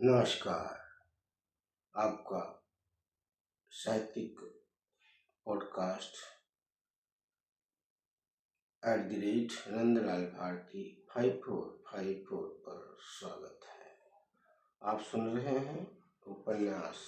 नमस्कार। आपका साहित्यिक पॉडकास्ट @नंदलाल भारती 5454 पर स्वागत है। आप सुन रहे हैं उपन्यास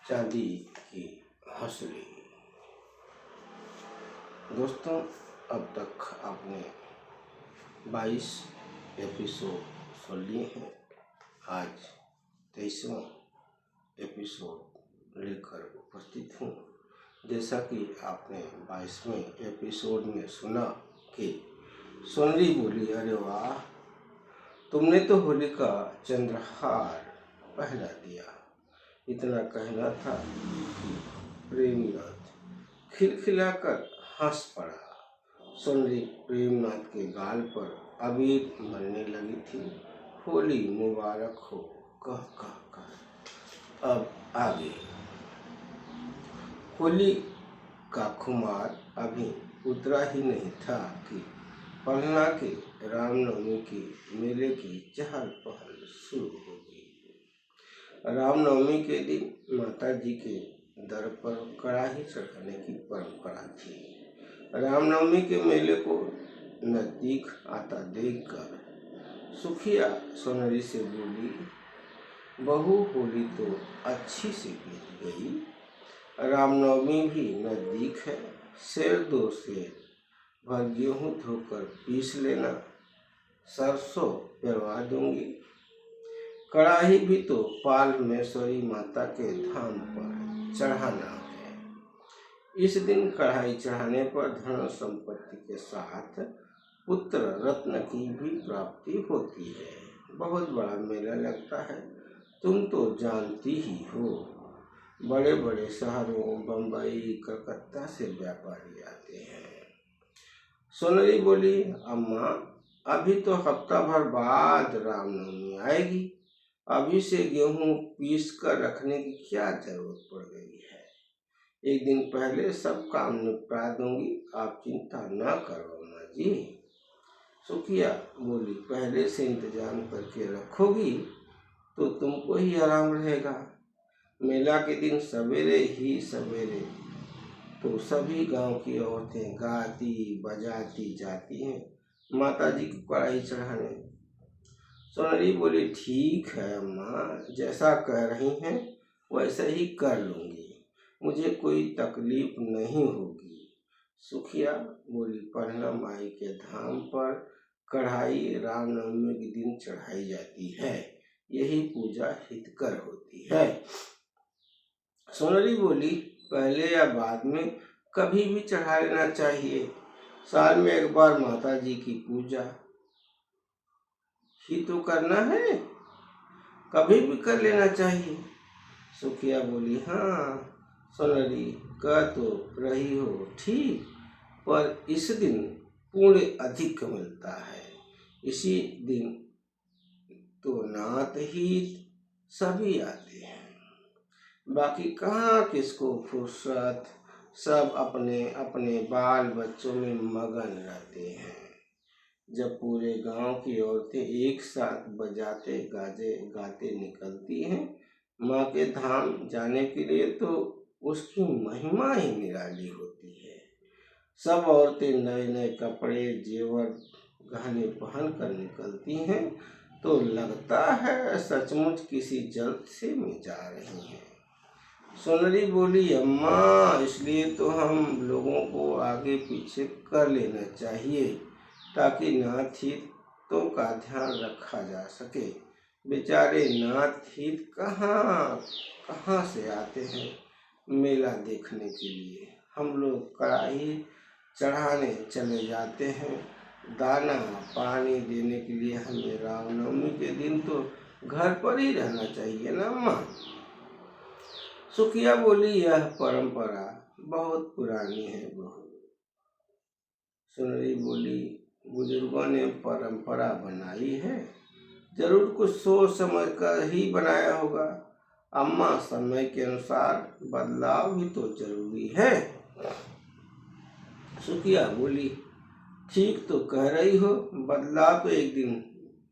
चांदी की हंसली। दोस्तों, अब तक आपने 22 एपिसोड सुन लिए हैं। आज 23वां एपिसोड लेकर उपस्थित हूँ। जैसा कि आपने 22वें एपिसोड में सुना कि सोनली बोली, अरे वाह, तुमने तो होली का चंद्रहार पहना दिया। इतना कहना था कि प्रेमनाथ खिलखिलाकर हंस पड़ा। सोनली प्रेमनाथ के गाल पर अबीर मलने लगी थी। होली मुबारक हो कह कह कर अब आगे। होली का खुमार अभी उतरा ही नहीं था कि पलना के रामनवमी के मेले की चहल पहल शुरू हो गई। रामनवमी के दिन माता जी के दर पर कड़ाही चढ़ाने की परंपरा थी। रामनवमी के मेले को नजदीक आता देखकर सुखिया सोनली से बोली, बहू, होली तो अच्छी से बीत गई। रामनवमी भी नजदीक है। सेर दो सेर भर गेहूं धोकर पीस लेना, सरसों पेरवा दूंगी। कड़ाही भी तो पालमेश्वरी माता के धाम पर चढ़ाना है। इस दिन कढ़ाई चढ़ाने पर धन संपत्ति के साथ पुत्र रत्न की भी प्राप्ति होती है। बहुत बड़ा मेला लगता है, तुम तो जानती ही हो। बड़े बड़े शहरों बम्बई कलकत्ता से व्यापारी आते हैं। सोनली बोली, अम्मा, अभी तो हफ्ता भर बाद रामनवमी आएगी। अभी से गेहूं पीस कर रखने की क्या जरूरत पड़ गई है। एक दिन पहले सब काम निपटा दूंगी, आप चिंता न करो अम्मा जी। सुखिया बोली, पहले से इंतजाम करके रखोगी तो तुमको ही आराम रहेगा। मेला के दिन सवेरे ही सवेरे तो सभी गांव की औरतें गाती बजाती जाती हैं माता जी की कढ़ाई चढ़ाने। सोनली बोली, ठीक है अम्मा, जैसा कह रही हैं वैसे ही कर लूंगी, मुझे कोई तकलीफ नहीं होगी। सुखिया बोली, पलना माई के धाम पर कढ़ाई रामनवमी के दिन चढ़ाई जाती है, यही पूजा हितकर होती है। सोनली बोली, पहले या बाद में कभी भी चढ़ा लेना चाहिए। साल में एक बार माता जी की पूजा ही तो करना है, कभी भी कर लेना चाहिए। सुखिया बोली, हाँ सोनली, कह तो रही हो ठीक, पर इस दिन पुण्य अधिक मिलता है। इसी दिन तो नात ही सभी आते हैं, बाकी कहाँ किसको फुर्सत। सब अपने अपने बाल बच्चों में मगन रहते हैं। जब पूरे गांव की औरतें एक साथ बजाते गाजे गाते निकलती हैं माँ के धाम जाने के लिए, तो उसकी महिमा ही निराली होती है। सब औरतें नए नए कपड़े जेवर गहने पहन कर निकलती हैं तो लगता है सचमुच किसी जल्द से में जा रही हैं। सोनली बोली, अम्मा, इसलिए तो हम लोगों को आगे पीछे कर लेना चाहिए ताकि नाथ हितों का ध्यान रखा जा सके। बेचारे नाथ हित कहाँ से आते हैं मेला देखने के लिए। हम लोग कढ़ाई चढ़ाने चले जाते हैं, दाना पानी देने के लिए हमें रामनवमी के दिन तो घर पर ही रहना चाहिए ना अम्मा। सुखिया बोली, यह परंपरा बहुत पुरानी है बहू। सोनली बोली, बुजुर्गों ने परंपरा बनाई है, जरूर कुछ सोच समझ कर ही बनाया होगा। अम्मा, समय के अनुसार बदलाव भी तो जरूरी है। सुखिया बोली, ठीक तो कह रही हो, बदलाव तो एक दिन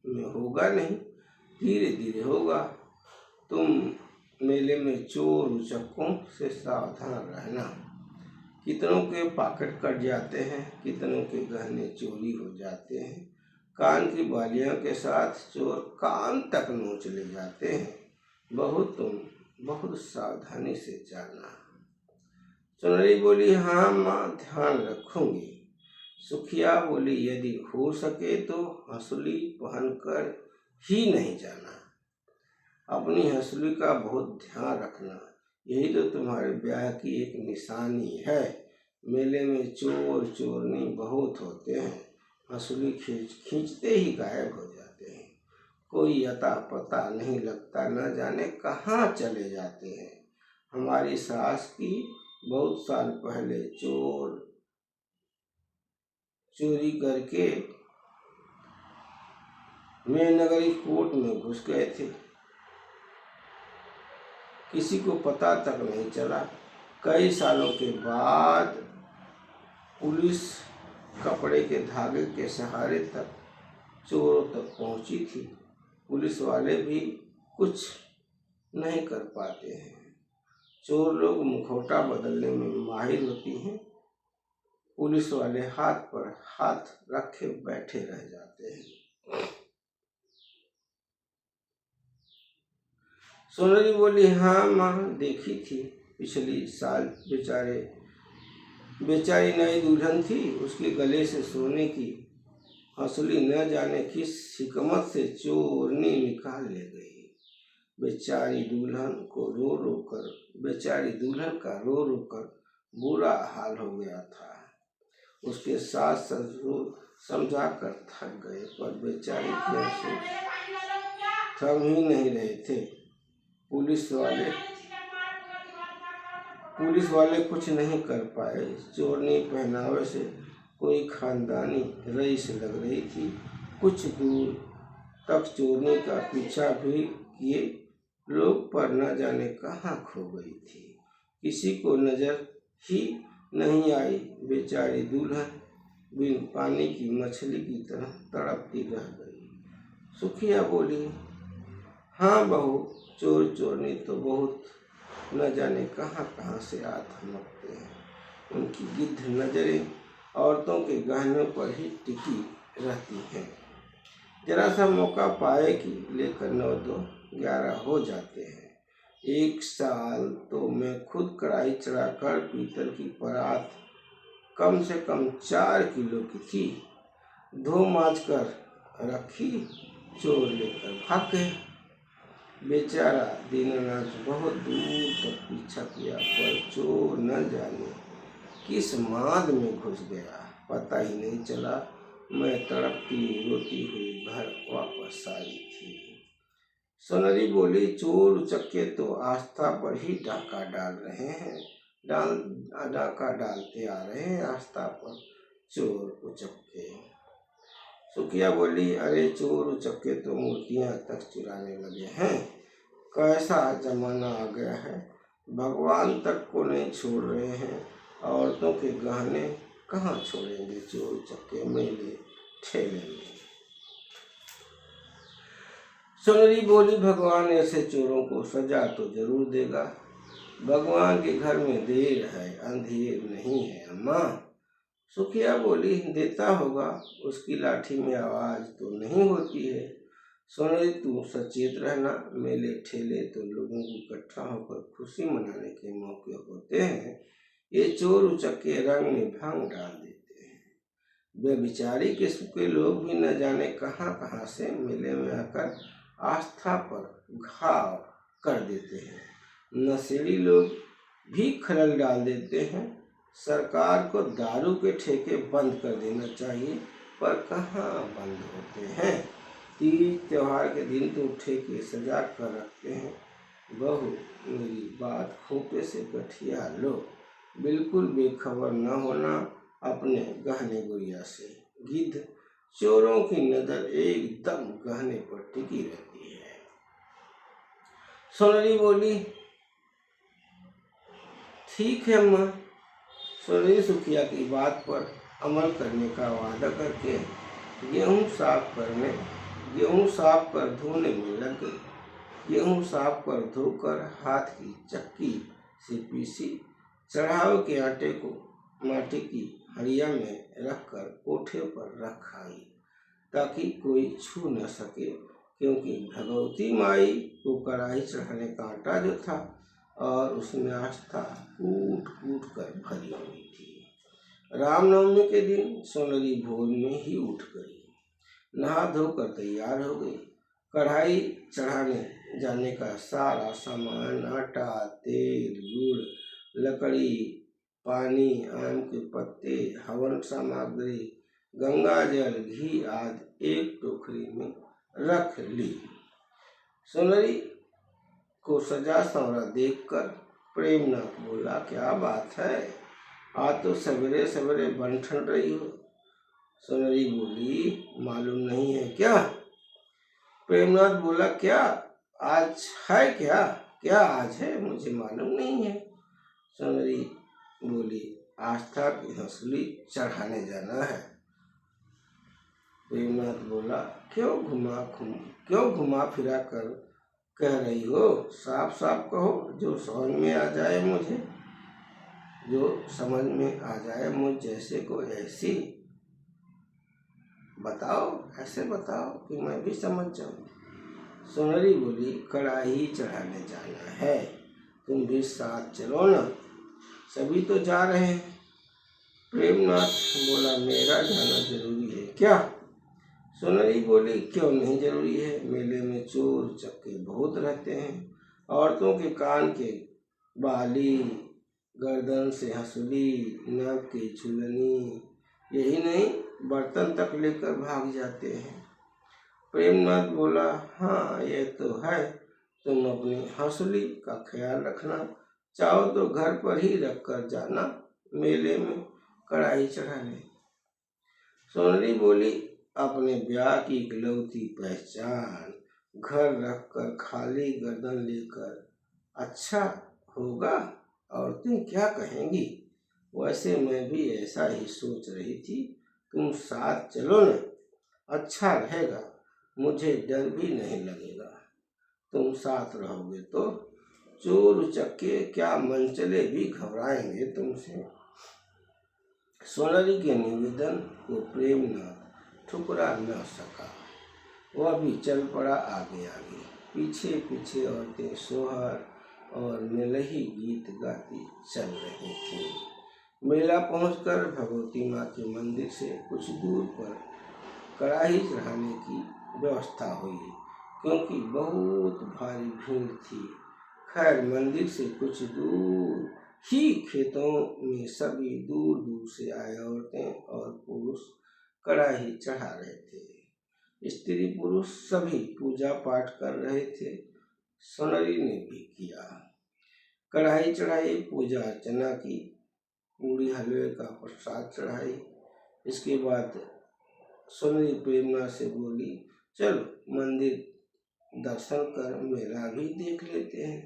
में होगा नहीं, धीरे धीरे होगा। तुम मेले में चोर उचक्कों से सावधान रहना। कितनों के पॉकेट कट जाते हैं, कितनों के गहने चोरी हो जाते हैं। कान की बालियों के साथ चोर कान तक नोच ले जाते हैं। तुम बहुत सावधानी से चलना। सुनरी बोली, हाँ माँ, ध्यान रखूंगी। सुखिया बोली, यदि हो सके तो हंसुली पहनकर ही नहीं जाना। अपनी हंसुली का बहुत ध्यान रखना, यही तो तुम्हारे ब्याह की एक निशानी है। मेले में चोर चोरनी बहुत होते हैं, हंसुली खींचते ही गायब हो जाते हैं। कोई अता पता नहीं लगता, न जाने कहाँ चले जाते हैं। हमारी सास की बहुत साल पहले चोर चोरी करके मेनगरी कोर्ट में घुस गए थे, किसी को पता तक नहीं चला। कई सालों के बाद पुलिस कपड़े के धागे के सहारे तक चोरों तक पहुंची थी। पुलिस वाले भी कुछ नहीं कर पाते हैं। चोर लोग मुखौटा बदलने में माहिर होती हैं, पुलिस वाले हाथ पर हाथ रखे बैठे रह जाते हैं। सुनरी बोली, हाँ माँ, देखी थी। पिछली साल बेचारी नई दुल्हन थी, उसके गले से सोने की हंसुली न जाने किस हिकमत से चोरनी निकाल ले गई। बेचारी दुल्हन का रो रो कर बुरा हाल हो गया था। उसके सास ससुर समझा कर थक गए, पर बेचारी के आंसू थम ही नहीं रहे थे। पुलिस वाले कुछ नहीं कर पाए। चोरनी पहनावे से कोई खानदानी रईस लग रही थी। कुछ दूर तक चोरनी का पीछा भी किए लोग, पर न जाने कहाँ खो गई थी। किसी को नजर ही नहीं आई। बेचारी दुल्हन बिन पानी की मछली की तरह तड़पती रह गई। सुखिया बोली, हाँ बहू, चोर चोरनी तो बहुत न जाने कहाँ कहाँ से आ थमकते हैं। उनकी गिद्ध नजरें औरतों के गहनों पर ही टिकी रहती हैं। जरा सा मौका पाए कि लेकर 9 2 11 हो जाते हैं। एक साल तो मैं खुद कढ़ाई चढ़ाकर पीतल की परात कम से कम 4 किलो की थी, धो मांज कर रखी, चोर लेकर भाग गए। बेचारा दीनानाथ बहुत दूर तक पीछा किया, पर चोर न जाने किस माद में घुस गया, पता ही नहीं चला। मैं तड़पती रोती हुई घर वापस आई थी। सुनरी बोली, चोर उचक्के तो आस्था पर ही डाका डाल रहे हैं, डाका डालते आ रहे हैं आस्था पर चोर उचक्के। सुखिया बोली, अरे चोर उचक्के तो मूर्तियां तक चुराने लगे हैं। कैसा जमाना आ गया है, भगवान तक को नहीं छोड़ रहे हैं। औरतों के गहने कहाँ छोड़ेंगे चोर उचक्के मेले ठेले में। सुनरी बोली, भगवान ऐसे चोरों को सजा तो जरूर देगा। भगवान के घर में देर है, अंधेर नहीं है अम्मा। सुखिया बोली, देता होगा, उसकी लाठी में आवाज तो नहीं होती है। सुनरी, तू सचेत रहना, मेले ठेले तो लोगों को इकट्ठा होकर खुशी मनाने के मौके होते हैं। ये चोर उचक्के रंग में भंग डाल देते हैं। बेचारी किस्म के लोग भी न जाने कहाँ कहाँ से मेले में आकर आस्था पर घाव कर देते हैं। नशेड़ी लोग भी खलल डाल देते हैं। सरकार को दारू के ठेके बंद कर देना चाहिए, पर कहाँ बंद होते हैं। तीज त्योहार के दिन तो ठेके सजा कर रखते हैं। बहू, मेरी बात खोपे से गठिया लो, बिल्कुल बेखबर न होना अपने गहने गुड़िया से। गिद्ध चोरों की नजर एकदम गहने पर टिकी रहती है। सुनरी बोली, ठीक है अम्मा। सुनरी सुखिया की बात पर अमल करने का वादा करके गेहूं साफ कर धोने में लग गई। गेहूं साफ कर धोकर हाथ की चक्की से पीसी, चढ़ावे के आटे को माटी की हड़िया में रखकर कोठे पर रख आई, ताकि कोई छू न सके, क्योंकि भगवती माई को कढ़ाई चढ़ाने का आटा जो था और उसमें आस्था कूट कूट कर भरी हुई थी। रामनवमी के दिन सोनरी भोर में ही उठ गई, नहा धोकर तैयार हो गई। कढ़ाई चढ़ाने जाने का सारा सामान, आटा, तेल, गुड़, लकड़ी, पानी, आम के पत्ते, हवन सामग्री, गंगा जल, घी आदि एक टोकरी में रख ली। सोनरी को सजा संवरा देखकर प्रेमनाथ बोला, क्या बात है, आज तो सवेरे सवेरे बन ठन रही हो। सोनरी बोली, मालूम नहीं है क्या? प्रेमनाथ बोला, क्या आज है? क्या क्या आज है, मुझे मालूम नहीं है। सोनरी बोली, आस्था की हंसुली चढ़ाने जाना है। प्रेमनाथ बोला, क्यों घुमा फिरा कर कह रही हो? साफ साफ कहो, जो समझ में आ जाए मुझे, जो समझ में आ जाए मुझ जैसे को ऐसी बताओ, ऐसे बताओ कि मैं भी समझ जाऊं। सोनरी बोली, कढ़ाई चढ़ाने जाना है, तुम भी साथ चलो ना, सभी तो जा रहे हैं। प्रेमनाथ बोला, मेरा जाना जरूरी है क्या? सोनरी बोली, क्यों नहीं जरूरी है, मेले में चोर चक्के बहुत रहते हैं, औरतों के कान के बाली, गर्दन से हंसुली, नाक की झुलनी, यही नहीं बर्तन तक लेकर भाग जाते हैं। प्रेमनाथ बोला, हाँ ये तो है, तुम अपनी हंसुली का ख्याल रखना, चाहो तो घर पर ही रख कर जाना मेले में कढ़ाई चढ़ाने। सोनरी बोली, अपने ब्याह की इकलौती पहचान घर रखकर खाली गर्दन लेकर अच्छा होगा, औरतें क्या कहेंगी? वैसे मैं भी ऐसा ही सोच रही थी, तुम साथ चलो ना, अच्छा रहेगा, मुझे डर भी नहीं लगेगा। तुम साथ रहोगे तो चोर उचक्के क्या मनचले भी घबराएंगे तुमसे। सोनरी के निवेदन को प्रेमनाथ ठुकरा न सका, वह भी चल पड़ा आगे आगे। पीछे पीछे औरतें सोहर और मेलही गीत गाती चल रही थीं। मेला पहुंचकर भगवती माँ के मंदिर से कुछ दूर पर कढ़ाई चढ़ाने की व्यवस्था हुई, क्योंकि बहुत भारी भीड़ थी। खैर मंदिर से कुछ दूर ही खेतों में सभी दूर दूर से आए औरतें और पुरुष कढ़ाई चढ़ा रहे थे। स्त्री पुरुष सभी पूजा पाठ कर रहे थे। सोनरी ने भी किया, कढ़ाई चढ़ाई, पूजा अर्चना की, पूरी हलवे का प्रसाद चढ़ाई। इसके बाद सोनरी प्रेमनाथ से बोली, चलो मंदिर दर्शन कर मेला भी देख लेते हैं।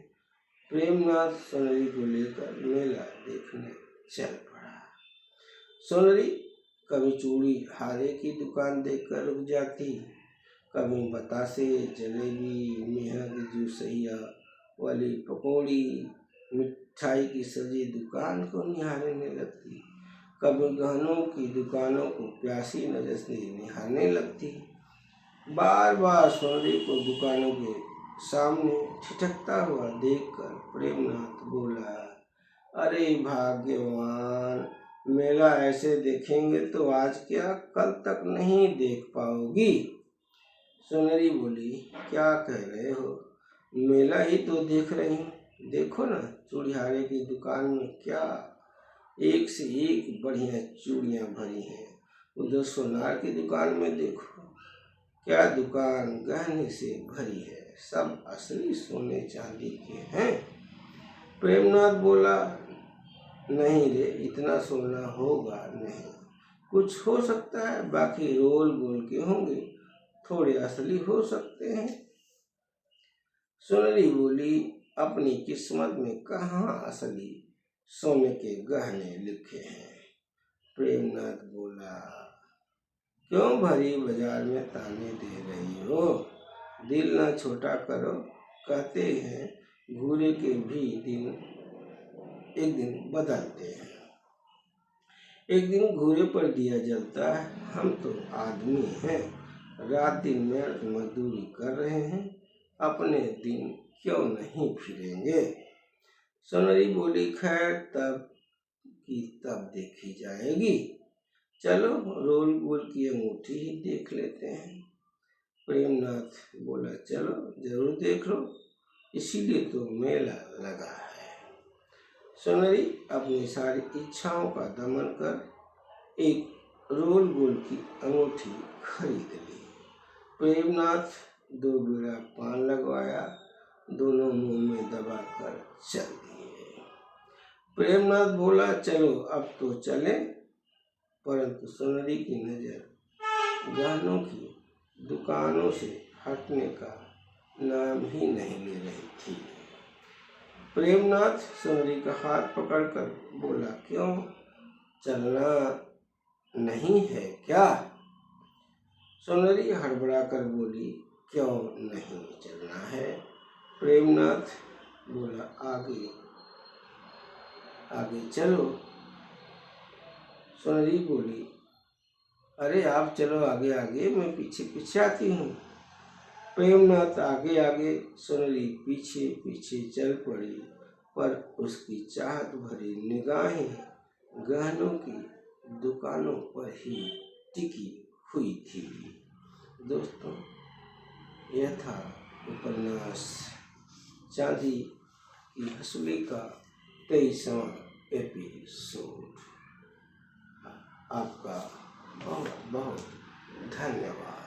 प्रेमनाथ सोनरी को लेकर मेला देखने चल पड़ा। सोनरी कभी चूड़ी हारे की दुकान देखकर रुक जाती, कभी बतासे, जलेबी, मेहंदी, जूसैया वाली पकौड़ी, मिठाई की सजी दुकान को निहारने लगती, कभी गहनों की दुकानों को प्यासी नजर से निहारने लगती। बार बार सोनरी को दुकानों के सामने ठिठकता हुआ देखकर प्रेमनाथ बोला, अरे भाग्यवान, मेला ऐसे देखेंगे तो आज क्या कल तक नहीं देख पाओगी। सोनरी बोली, क्या कह रहे हो, मेला ही तो देख रही हूँ, देखो ना चूड़ियारे की दुकान में क्या एक से एक बढ़िया चूड़ियाँ भरी हैं। उधर सोनार की दुकान में देखो, क्या दुकान गहने से भरी है, सब असली सोने चांदी के हैं। प्रेमनाथ बोला, नहीं रे, इतना सोना होगा नहीं, कुछ हो सकता है, बाकी रोल गोल के होंगे, थोड़े असली हो सकते हैं। सोनरी बोली, अपनी किस्मत में कहाँ असली सोने के गहने लिखे हैं। प्रेमनाथ बोला, क्यों भरी बाजार में ताने दे रही हो, दिल न छोटा करो, कहते हैं घूरे के भी दिन एक दिन बदलते हैं। एक दिन घूरे पर दिया जलता है, हम तो आदमी हैं, रात दिन मेहनत मजदूरी कर रहे हैं, अपने दिन क्यों नहीं फिरेंगे। सोनरी बोली, खैर तब की तब देखी जाएगी, चलो रोल गोल की अंगूठी ही देख लेते हैं। प्रेमनाथ बोला, चलो जरूर देख लो, इसीलिए तो मेला लगा है। सोनरी अपनी सारी इच्छाओं का दमन कर एक रोल गोल की अंगूठी खरीद ली। प्रेमनाथ 2 बीड़ा पान लगवाया, दोनों मुंह में दबाकर चल दिए। प्रेमनाथ बोला, चलो अब तो चले, परंतु सोनरी की नजर गहनों की दुकानों से हटने का नाम ही नहीं ले रही थी। प्रेमनाथ सोनरी का हाथ पकड़कर बोला, क्यों, चलना नहीं है क्या। सोनरी हड़बड़ाकर बोली, क्यों नहीं चलना है। प्रेमनाथ बोला, आगे आगे चलो। सोनरी बोली, अरे आप चलो आगे आगे, मैं पीछे पीछे आती हूँ। प्रेमनाथ आगे आगे, सोनरी पीछे पीछे चल पड़ी, पर उसकी चाहत भरी निगाहें गहनों की दुकानों पर ही टिकी हुई थी। दोस्तों, यह था उपन्यास चांदी की हंसुली का 23वां एपिसोड। आपका बहुत बहुत धन्यवाद।